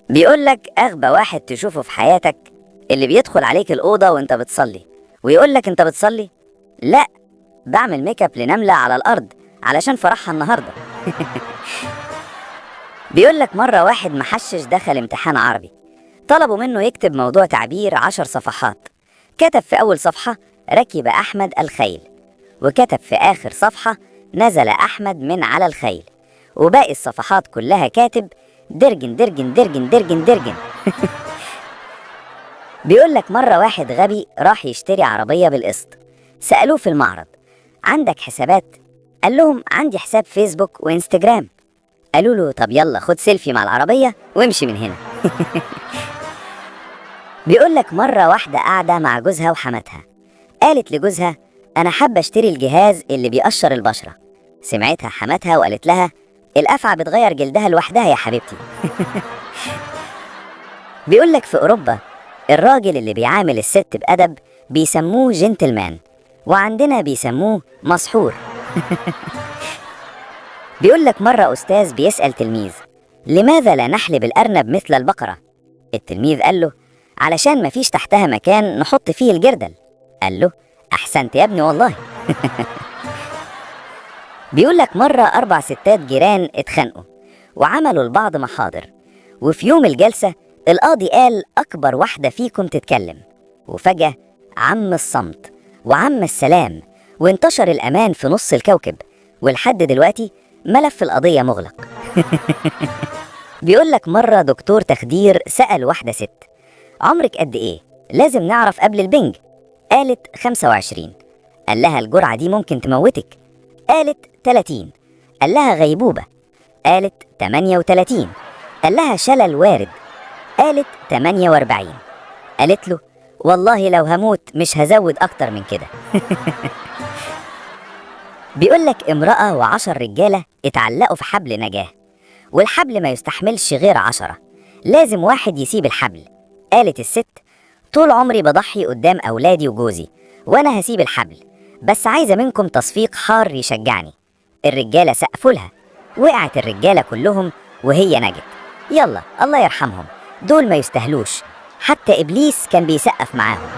بيقولك أغبى واحد تشوفه في حياتك اللي بيدخل عليك الأوضة وانت بتصلي ويقولك انت بتصلي؟ لا، بعمل ميك اب لنملة على الأرض علشان فرحها النهاردة. بيقولك مرة واحد محشش دخل امتحان عربي، طلبوا منه يكتب موضوع تعبير 10 صفحات. كتب في أول صفحة ركب أحمد الخيل، وكتب في آخر صفحة نزل أحمد من على الخيل، وباقي الصفحات كلها كاتب درجن درجن درجن درجن درجن. بيقولك مرة واحد غبي راح يشتري عربية بالقسط، سألوه في المعرض عندك حسابات؟ قال لهم عندي حساب فيسبوك وإنستجرام. قالوا له طب يلا خد سيلفي مع العربية وامشي من هنا. بيقولك مرة واحدة قاعدة مع جوزها وحماتها، قالت لجوزها أنا حابة اشتري الجهاز اللي بيقشر البشرة. سمعتها حماتها وقالت لها الأفعى بتغير جلدها لوحدها يا حبيبتي. بيقولك في أوروبا الراجل اللي بيعامل الست بأدب بيسموه جنتلمان، وعندنا بيسموه مسحور. بيقولك مرة أستاذ بيسأل تلميذ لماذا لا نحلب الأرنب مثل البقرة؟ التلميذ قال له علشان مفيش تحتها مكان نحط فيه الجردل. قال له أحسنت يا ابني والله. بيقولك مرة 4 ستات جيران اتخانقوا وعملوا لبعض محاضر، وفي يوم الجلسة القاضي قال أكبر واحدة فيكم تتكلم، وفجأة عم الصمت وعم السلام وانتشر الأمان في نص الكوكب، ولحد دلوقتي ملف القضية مغلق. بيقولك مرة دكتور تخدير سأل واحدة ست عمرك قد إيه؟ لازم نعرف قبل البنج. قالت 25. قال لها الجرعة دي ممكن تموتك. قالت 30. قال لها غيبوبة. قالت 38. قال لها شلل وارد. قالت 48. قالت له والله لو هموت مش هزود أكتر من كده. بيقولك امرأة و10 رجالة اتعلقوا في حبل نجاة، والحبل ما يستحملش غير 10، لازم واحد يسيب الحبل. قالت الست طول عمري بضحي قدام أولادي وجوزي وأنا هسيب الحبل، بس عايزة منكم تصفيق حار يشجعني. الرجالة سقفوا لها، وقعت الرجالة كلهم وهي نجت. يلا الله يرحمهم، دول ما يستهلوش، حتى إبليس كان بيسقف معاهم.